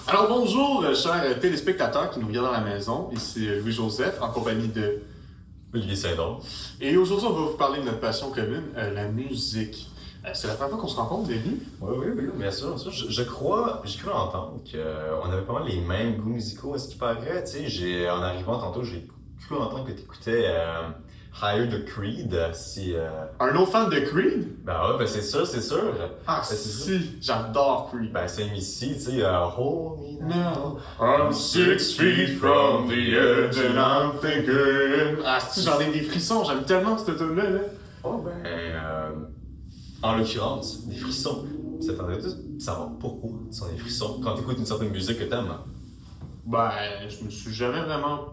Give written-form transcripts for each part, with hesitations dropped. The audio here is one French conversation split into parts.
Alors bonjour, chers téléspectateurs qui nous regardent à la maison. Ici Louis-Joseph en compagnie de... Olivier Saint-Don. Et aujourd'hui, on va vous parler de notre passion commune, la musique. C'est la première fois qu'on se rencontre, Denis. Oui, bien sûr, bien sûr. J'ai cru entendre qu'on avait pas mal les mêmes goûts musicaux. Est-ce qu'il paraît, tu sais, en arrivant tantôt, j'ai cru entendre que tu écoutais Higher de Creed. Un autre fan de Creed? Ben ouais, ben c'est sûr, c'est sûr. Ah Ben, c'est sûr. si, j'adore Creed. Ben c'est ici, tu sais, Hold Me No, Now. I'm 6 feet from the edge and I'm thinking... Ah si, j'en ai des frissons, j'aime tellement cette tune-là. Là. Oh ben, en l'occurrence, des frissons. Ça t'aimerait savoir pourquoi tu as des frissons quand tu écoutes une certaine musique que t'aimes. Ben, je me suis jamais vraiment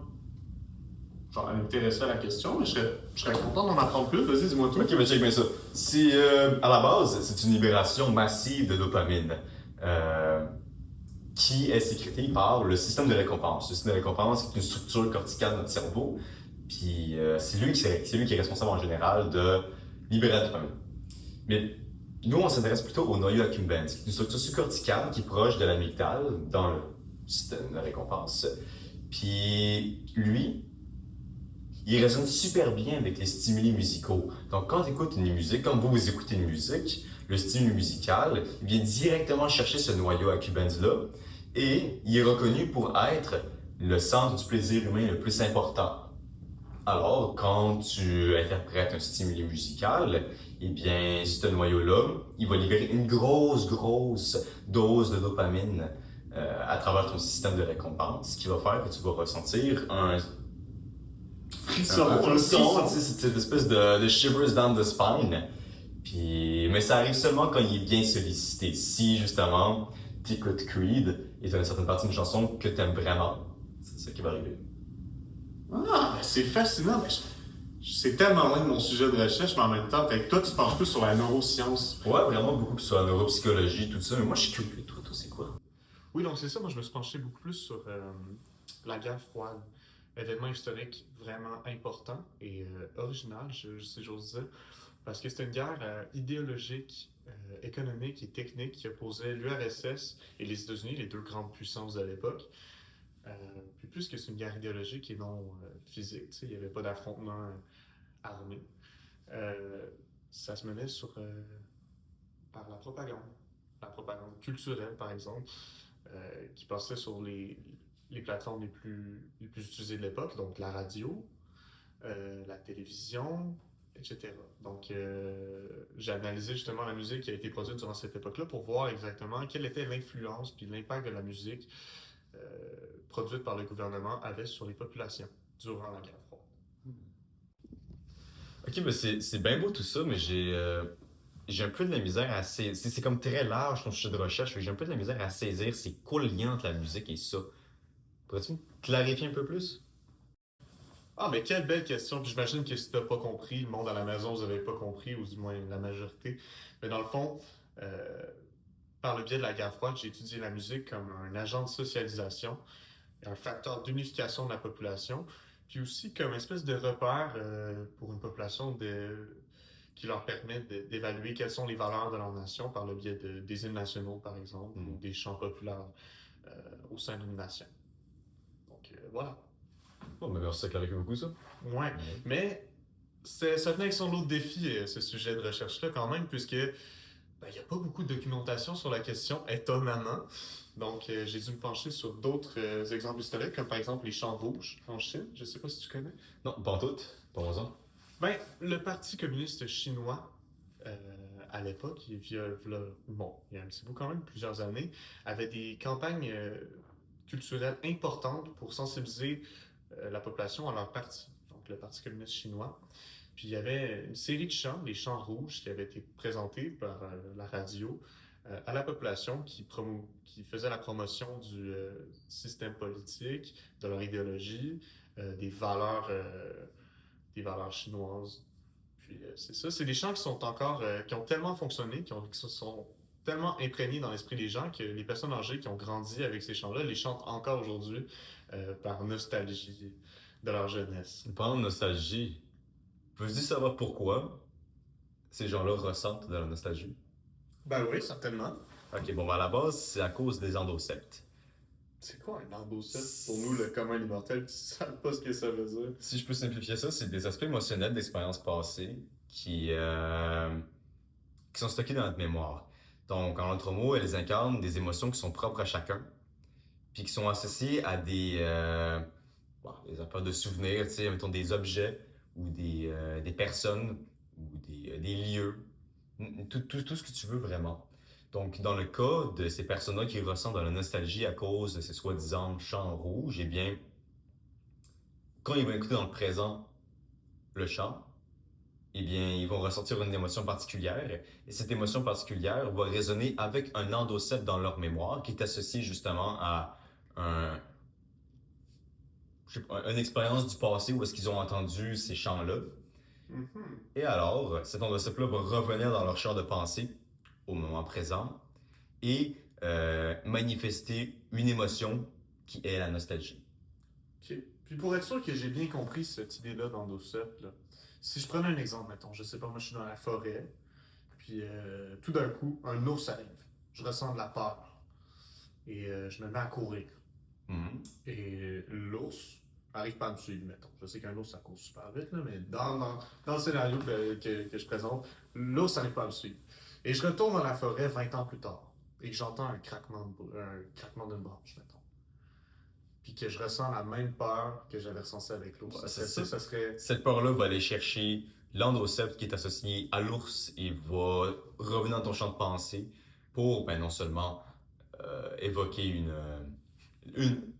intéressé à la question, mais je serais content d'en apprendre plus. Vas-y, dis-moi tout. Ok, mais check bien ça. Si, à la base, c'est une libération massive de dopamine qui est sécrétée par le système de récompense. Le système de récompense est une structure corticale de notre cerveau, puis c'est lui qui est responsable en général de libérer la dopamine. Mais nous, on s'intéresse plutôt au noyau accumbens, qui est une structure subcorticale qui est proche de l'amygdale dans le système de récompense. Puis lui, il résonne super bien avec les stimuli musicaux. Donc, quand tu écoutes une musique, comme vous écoutez une musique, le stimuli musical il vient directement chercher ce noyau accumbens-là et il est reconnu pour être le centre du plaisir humain le plus important. Alors, quand tu interprètes un stimuli musical, eh bien, ce noyau-là, il va libérer une grosse dose de dopamine à travers ton système de récompense, ce qui va faire que tu vas ressentir un Frisson, frisson, tu sais, cette espèce de shivers down the spine. Puis, mais ça arrive seulement quand il est bien sollicité. Si, justement, t'écoutes Creed et t'as une certaine partie d'une chanson que t'aimes vraiment, c'est ça qui va arriver. Ah, mais c'est fascinant. Mais c'est tellement loin de mon sujet de recherche, mais en même temps, toi, tu penches plus sur la neuroscience. Ouais, vraiment beaucoup plus sur la neuropsychologie, tout ça. Mais moi, je suis curieux. Toi, c'est quoi? Oui, donc c'est ça. Moi, je me suis penché beaucoup plus sur la guerre froide. Événement historique vraiment important et original, si j'ose dire, parce que c'était une guerre idéologique, économique et technique qui opposait l'URSS et les États-Unis, les deux grandes puissances de l'époque. Puis plus que c'est une guerre idéologique et non physique, il n'y avait pas d'affrontement armé. Euh, Ça se menait par la propagande culturelle par exemple, qui passait sur les plateformes les plus utilisées de l'époque, donc la radio, la télévision, etc. Donc j'ai analysé justement la musique qui a été produite durant cette époque-là pour voir exactement quelle était l'influence puis l'impact de la musique euh, produite par le gouvernement avait sur les populations durant la guerre froide. Ok, ben c'est bien beau tout ça, mais j'ai un peu de la misère à saisir. C'est comme très large ton sujet de recherche, fait que j'ai un peu de la misère à saisir c'est quoi le lien entre la musique et ça. Pourrais-tu me clarifier un peu plus? Ah, mais quelle belle question. Puis j'imagine que si tu n'as pas compris, le monde à la maison, vous n'avez pas compris, ou du moins la majorité. Mais dans le fond, euh, par le biais de la guerre froide, j'ai étudié la musique comme un agent de socialisation, un facteur d'unification de la population, puis aussi comme espèce de repère pour une population qui leur permet d'évaluer quelles sont les valeurs de leur nation par le biais des hymnes nationaux, par exemple, ou Hmm. des chants populaires euh, au sein d'une nation. Donc voilà. Bon, ben merci, ça clarifie beaucoup ça. Ouais, Ouais. mais ça venait avec son lot de défis, ce sujet de recherche-là, quand même, puisque ben, il n'y a pas beaucoup de documentation sur la question, étonnamment. Donc, j'ai dû me pencher sur d'autres exemples historiques, comme par exemple les champs rouges en Chine. Je ne sais pas si tu connais. Non, pas en tout. Pas raison. Ben, le Parti communiste chinois, euh, à l'époque, bon, il y a un petit bout quand même, plusieurs années, avait des campagnes culturelles importantes pour sensibiliser la population à leur parti, donc le Parti communiste chinois. Puis il y avait une série de chants, les chants rouges, qui avaient été présentés par la radio à la population qui faisait la promotion du système politique, de leur idéologie, des valeurs chinoises. Puis c'est ça, c'est des chants qui sont encore, qui ont tellement fonctionné, qui se sont tellement imprégnés dans l'esprit des gens que les personnes âgées qui ont grandi avec ces chants-là les chantent encore aujourd'hui par nostalgie de leur jeunesse. Parlant de nostalgie, peux-tu savoir pourquoi ces gens-là ressentent de la nostalgie? Ben oui, certainement. Ok, bon, ben à la base, c'est à cause des endoceltes. C'est quoi un endocète pour nous, le commun des mortels, qui ne savent pas ce que ça veut dire? Si je peux simplifier ça, c'est des aspects émotionnels d'expériences passées qui sont stockés dans notre mémoire. Donc, en d'autres mots, elles incarnent des émotions qui sont propres à chacun, puis qui sont associées à des affaires de souvenirs, tu sais, mettons des objets ou des personnes ou des lieux, tout ce que tu veux vraiment. Donc, dans le cas de ces personnes-là qui ressentent de la nostalgie à cause de ces soi-disant chants rouges, eh bien, quand ils vont écouter dans le présent le chant, eh bien, ils vont ressentir une émotion particulière. Et cette émotion particulière va résonner avec un endocepe dans leur mémoire qui est associé justement à un, je sais pas, une expérience du passé où est-ce qu'ils ont entendu ces chants-là. Mhm. Et alors, cet endocepe-là va revenir dans leur champ de pensée au moment présent et manifester une émotion qui est la nostalgie. OK. Puis pour être sûr que j'ai bien compris cette idée-là d'endocèpe, là, si je prenais un exemple, mettons, je sais pas, moi je suis dans la forêt, puis tout d'un coup, un ours arrive. Je ressens de la peur et je me mets à courir. Mhm. Et l'ours arrive pas à me suivre, mettons. Je sais qu'un ours, ça court super vite, là, mais dans le scénario que je présente, l'ours n'arrive pas à me suivre. Et je retourne dans la forêt 20 ans plus tard et que j'entends un craquement d'une branche, mettons. Puis que je ressens la même peur que j'avais ressentie avec l'ours. Ouais, Ça serait... cette peur-là va aller chercher l'endocepe qui est associé à l'ours et va revenir dans ton champ de pensée pour non seulement évoquer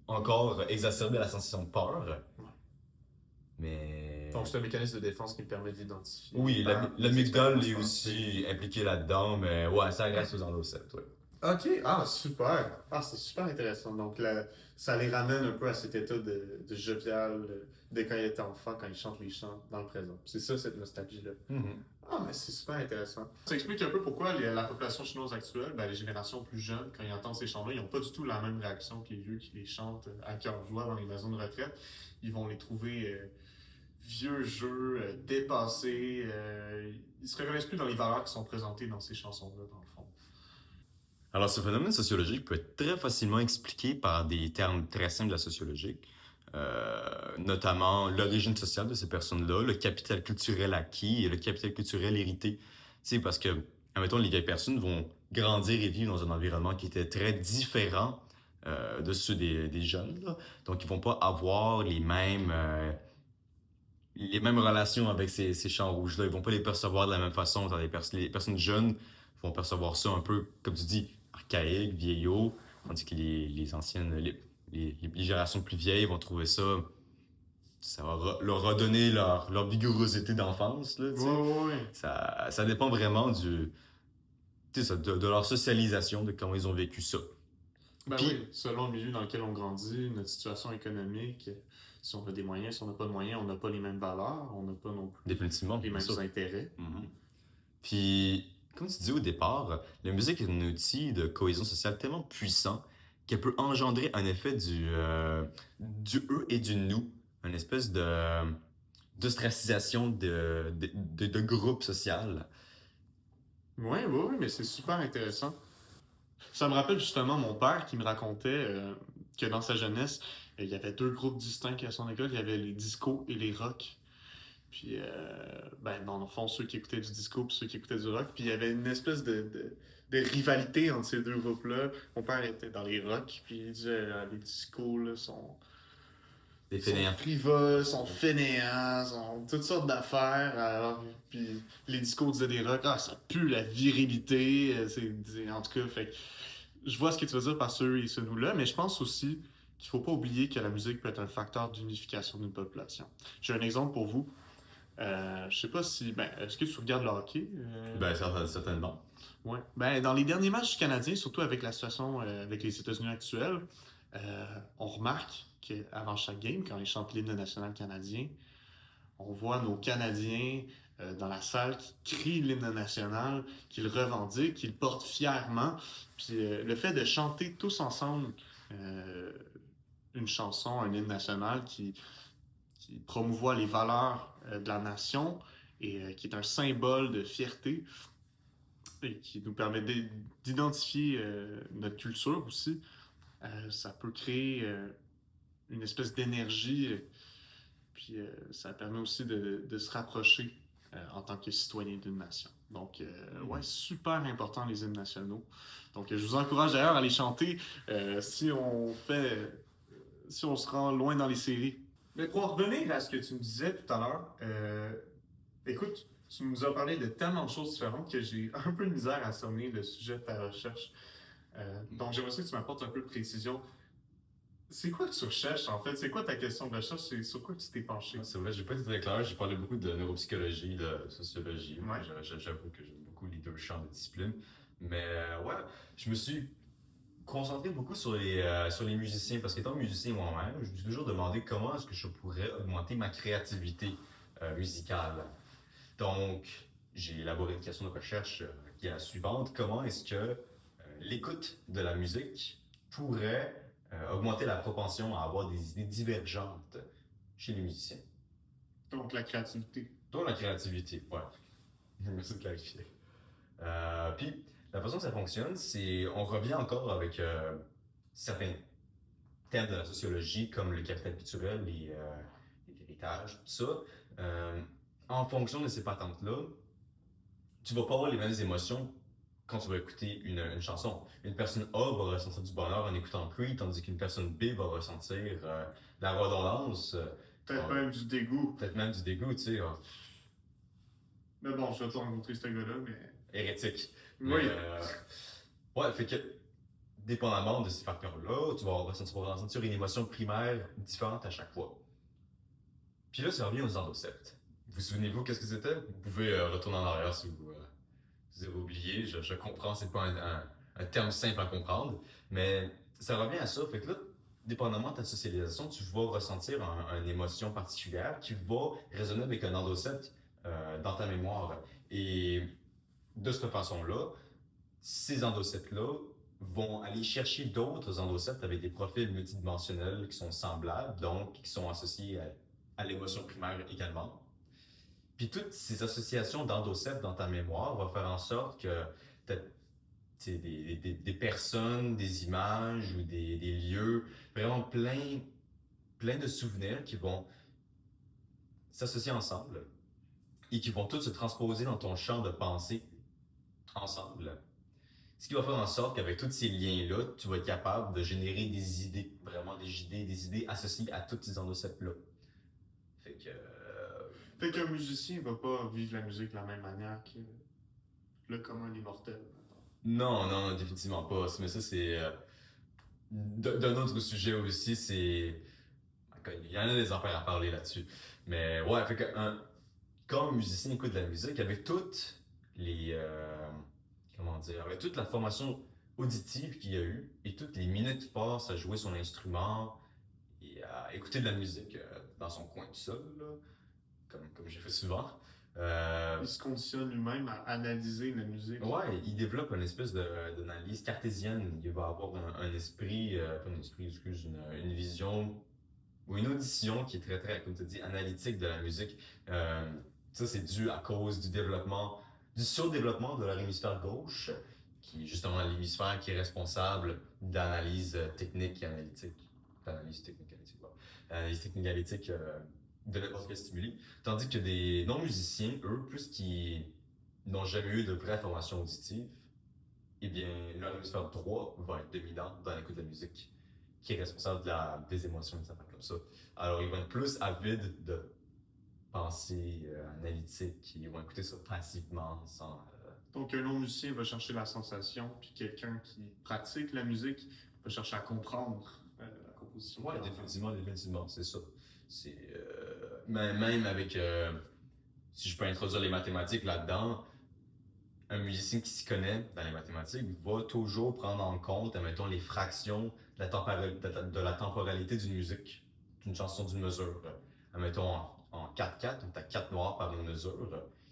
encore exacerber la sensation de peur, Ouais. mais Donc c'est un mécanisme de défense qui me permet d'identifier. oui, Les l'amygdale expériences est passées. aussi impliquée là-dedans, mais ouais, ça reste aux endoceptes, ouais. Ok, ah super. Ah, c'est super intéressant. Donc ça les ramène un peu à cet état de jovial de quand ils étaient enfants, quand ils chantent les chants dans le présent. C'est ça, cette nostalgie-là. Mhm. Ah, mais c'est super intéressant. Ça explique un peu pourquoi la population chinoise actuelle, ben, les générations plus jeunes, quand ils entendent ces chants-là, ils n'ont pas du tout la même réaction que les vieux qui les chantent à cœur joie dans les maisons de retraite. Ils vont les trouver vieux jeux, dépassés. Ils se reconnaissent plus dans les valeurs qui sont présentées dans ces chansons-là, dans le fond. Alors, ce phénomène sociologique peut être très facilement expliqué par des termes très simples de la sociologie, notamment l'origine sociale de ces personnes-là, le capital culturel acquis et le capital culturel hérité. Tu sais, parce que, admettons, les vieilles personnes vont grandir et vivre dans un environnement qui était très différent de ceux des jeunes, là. Donc, ils vont pas avoir les mêmes relations avec ces champs rouges-là. Ils vont pas les percevoir de la même façon. Les personnes jeunes vont percevoir ça un peu, comme tu dis, archaïque, vieillot, tandis que les anciennes, les générations plus vieilles vont trouver ça, ça va leur redonner leur vigorosité d'enfance, là, tu Ouais, sais. ouais, ouais. Ça dépend vraiment tu sais, de leur socialisation, de comment ils ont vécu ça. Ben Puis, oui, selon le milieu dans lequel on grandit, notre situation économique, si on a des moyens, si on n'a pas de moyens, on n'a pas les mêmes valeurs, on n'a pas non plus définitivement, les bien mêmes sûr. intérêts. Mhm. Puis, comme tu dis au départ, la musique est un outil de cohésion sociale tellement puissant qu'elle peut engendrer un effet du eux et du nous, une espèce d'ostracisation de groupe social. Oui, oui, oui, mais c'est super intéressant. Ça me rappelle justement mon père qui me racontait que dans sa jeunesse, il y avait deux groupes distincts à son école. Il y avait les discos et les rock. Puis, ben, dans le fond, ceux qui écoutaient du disco puis ceux qui écoutaient du rock. Puis, il y avait une espèce de rivalité entre ces deux groupes-là. Mon père était dans les rock, puis il disait les discos là, Des sont fainéants. frivoles, sont fainéants, sont toutes sortes d'affaires. Alors, puis les discos disaient des rock, ah, ça pue la virilité. En tout cas, fait que je vois ce que tu veux dire par ceux et ce nous-là, mais je pense aussi qu'il faut pas oublier que la musique peut être un facteur d'unification d'une population. J'ai un exemple pour vous. Je sais pas si. Ben, est-ce que tu regardes le hockey? Ben, certainement. Ouais. Ben, dans les derniers matchs canadiens, surtout avec la situation avec les États-Unis actuels, on remarque qu'avant chaque game, quand ils chantent l'hymne national canadien, on voit nos Canadiens dans la salle qui crient l'hymne national, qui le revendiquent, qui le portent fièrement. Puis le fait de chanter tous ensemble euh, une chanson, un hymne national qui promouvoit les valeurs de la nation et qui est un symbole de fierté et qui nous permet d'identifier notre culture aussi. Ça peut créer une espèce d'énergie, puis ça permet aussi de se rapprocher en tant que citoyen d'une nation. Donc, ouais, super important les hymnes nationaux. Donc, je vous encourage d'ailleurs à les chanter si on se rend loin dans les séries. Mais pour en revenir à ce que tu me disais tout à l'heure, écoute, tu nous as parlé de tellement de choses différentes que j'ai un peu de misère à cerner le sujet de ta recherche. Donc, j'aimerais que tu m'apportes un peu de précision. C'est quoi que tu recherches en fait? C'est quoi ta question de recherche? C'est sur quoi tu t'es penché? C'est vrai, j'ai pas été très clair. J'ai parlé beaucoup de neuropsychologie, de sociologie. Ouais. J'avoue que j'aime beaucoup les deux champs de discipline. Mais ouais, je me suis concentré beaucoup sur les musiciens parce qu'étant musicien moi-même, je me suis toujours demandé comment est-ce que je pourrais augmenter ma créativité musicale. Donc, j'ai élaboré une question de recherche qui est la suivante. Comment est-ce que l'écoute de la musique pourrait augmenter la propension à avoir des idées divergentes chez les musiciens? Donc, la créativité. Donc, la créativité, ouais. Merci de clarifier. Puis, la façon que ça fonctionne, c'est on revient encore avec certains thèmes de la sociologie, comme le capital culturel, l'héritage, tout ça. En fonction de ces patentes-là, tu vas pas avoir les mêmes émotions quand tu vas écouter une chanson. Une personne A va ressentir du bonheur en écoutant Creed, tandis qu'une personne B va ressentir la redondance. Peut-être même du dégoût. Peut-être même du dégoût, tu sais. Mais bon, je vais te rencontrer ce gars-là, mais. Hérétique. Oui. Ouais, fait que, dépendamment de ces facteurs-là, tu vas ressentir une émotion primaire différente à chaque fois. Puis là, ça revient aux endocèptes. Vous souvenez-vous qu'est-ce que c'était? Vous pouvez retourner en arrière si vous avez oublié. Je comprends, c'est pas un terme simple à comprendre, mais ça revient à ça. Fait que là, dépendamment de ta socialisation, tu vas ressentir une émotion particulière qui va résonner avec un endocèpte dans ta mémoire. Et de cette façon-là, ces endocèptes-là vont aller chercher d'autres endocèptes avec des profils multidimensionnels qui sont semblables, donc qui sont associés à l'émotion primaire également. Puis toutes ces associations d'endocèptes dans ta mémoire vont faire en sorte que des personnes, des images ou des lieux, vraiment plein de souvenirs qui vont s'associer ensemble et qui vont tous se transposer dans ton champ de pensée ensemble. Ce qui va faire en sorte qu'avec tous ces liens-là, tu vas être capable de générer des idées, vraiment des idées associées à tous ces endocèpes-là. Fait qu'un musicien va pas vivre la musique de la même manière que le commun des mortels. Non, définitivement pas. Mais ça, c'est d'un autre sujet aussi. Il y en a des affaires à parler là-dessus. Mais ouais, fait que quand un musicien écoute de la musique, avec toutes les avec toute la formation auditive qu'il y a eu et toutes les minutes qu'il passe à jouer son instrument et à écouter de la musique dans son coin tout seul, là, comme j'ai fait souvent. Il se conditionne lui-même à analyser la musique. Ouais, il développe une espèce d'analyse cartésienne. Il va avoir un esprit, pas un esprit, excuse, une vision ou une audition qui est très, comme tu dis, analytique de la musique. Ça, c'est dû à cause du surdéveloppement de leur hémisphère gauche, qui est justement l'hémisphère qui est responsable d'analyse technique et analytique. D'analyse technique analytique, ouais. Analyse technique analytique de n'importe quel stimuli. Tandis que des non-musiciens, eux, plus qui n'ont jamais eu de vraie formation auditive, eh bien, leur hémisphère droit va être dominant dans l'écoute de la musique, qui est responsable des émotions, des affaires comme ça. Alors, ils vont être plus avides de pensée analytique, ils vont écouter ça passivement, sans... Donc, un non-musicien va chercher la sensation, puis quelqu'un qui pratique la musique va chercher à comprendre la composition. Ouais, définitivement, c'est ça. C'est même avec, si je peux introduire les mathématiques là-dedans, un musicien qui s'y connaît dans les mathématiques va toujours prendre en compte, admettons, les fractions de la temporalité d'une musique, d'une chanson, d'une mesure. Admettons, en 4-4, donc t'as 4 noirs par une mesure,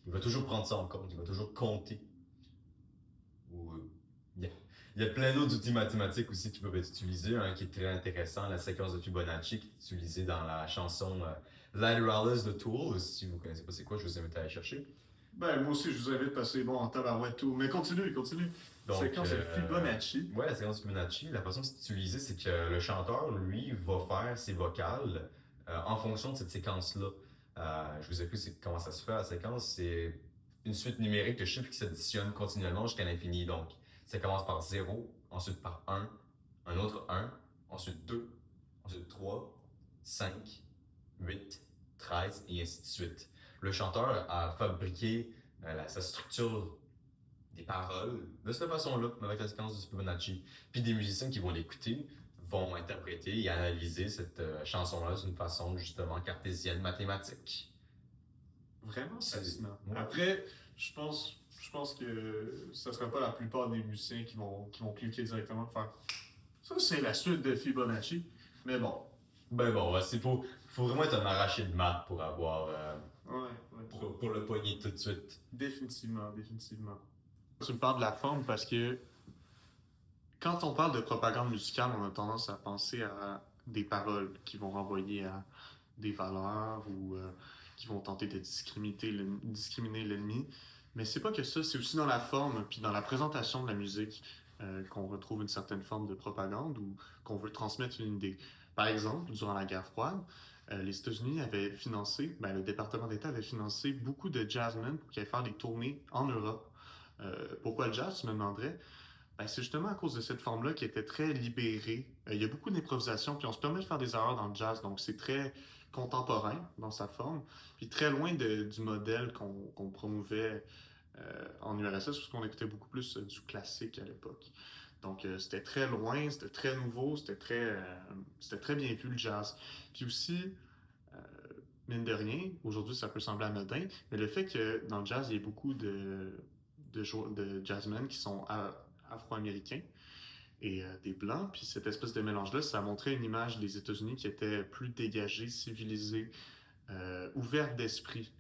il va toujours prendre ça en compte, il va toujours compter. Il y a plein d'autres outils mathématiques aussi qui peuvent être utilisés, qui est très intéressant, la séquence de Fibonacci qui est utilisée dans la chanson Lateralus de Tool. Si vous ne connaissez pas c'est quoi, je vous invite à aller chercher. Ben, moi aussi, je vous invite parce que c'est bon en tabarouette tout. Mais continue, continue. Donc, Séquence de Fibonacci. ouais, la séquence Fibonacci, la façon de s'utiliser, c'est que le chanteur, lui, va faire ses vocales en fonction de cette séquence-là. Je vous explique comment ça se fait. La séquence, c'est une suite numérique de chiffres qui s'additionnent continuellement jusqu'à l'infini. Donc, ça commence par 0, ensuite par un autre 1, ensuite 2, ensuite 3, 5, 8, 13 et ainsi de suite. Le chanteur a fabriqué sa structure des paroles de cette façon-là, avec la séquence du Fibonacci. Puis des musiciens qui vont l'écouter vont interpréter et analyser cette chanson-là d'une façon justement cartésienne, mathématique. Vraiment fascinant. Ouais. Après, je pense que ce ne sera pas la plupart des musiciens qui vont cliquer directement pour faire ça, c'est la suite de Fibonacci. Mais bon. Ben bon, ouais, faut vraiment être un arraché de maths pour avoir. Pour le poigner tout de suite. Définitivement, définitivement. Tu me parles de la forme parce que quand on parle de propagande musicale, on a tendance à penser à des paroles qui vont renvoyer à des valeurs ou qui vont tenter de discriminer l'ennemi. Mais c'est pas que ça, c'est aussi dans la forme puis dans la présentation de la musique qu'on retrouve une certaine forme de propagande ou qu'on veut transmettre une idée. Par exemple, durant la guerre froide, les États-Unis avaient financé, le département d'État avait financé beaucoup de jazzmen pour qu'ils aillent faire des tournées en Europe. Pourquoi le jazz, tu me demanderais? C'est justement à cause de cette forme-là qui était très libérée. Il y a beaucoup d'improvisation, puis on se permet de faire des erreurs dans le jazz, donc c'est très contemporain dans sa forme, puis très loin du modèle qu'on promouvait en URSS, parce qu'on écoutait beaucoup plus du classique à l'époque. Donc c'était très loin, c'était très nouveau, c'était très bien vu le jazz. Puis aussi, mine de rien, aujourd'hui ça peut sembler anodin, mais le fait que dans le jazz, il y ait beaucoup de jazzmen qui sont afro-américains et des blancs, puis cette espèce de mélange-là, ça montrait une image des États-Unis qui était plus dégagée, civilisée, ouverte d'esprit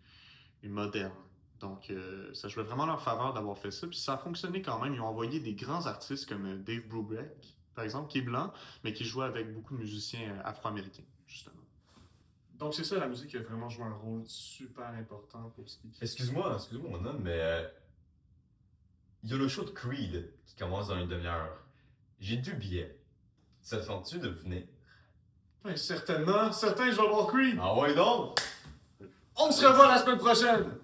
et moderne. Donc, ça jouait vraiment en leur faveur d'avoir fait ça. Puis ça a fonctionné quand même. Ils ont envoyé des grands artistes comme Dave Brubeck, par exemple, qui est blanc, mais qui jouait avec beaucoup de musiciens afro-américains, justement. Donc, c'est ça, la musique a vraiment joué un rôle super important pour ce qui... Excuse-moi mon homme, mais il y a le show de Creed qui commence dans une demi-heure. J'ai 2 billets. Ça te tente-tu de venir? Ouais, certainement. Certain, je vais voir Creed. Ah ouais donc! On se revoit la semaine prochaine!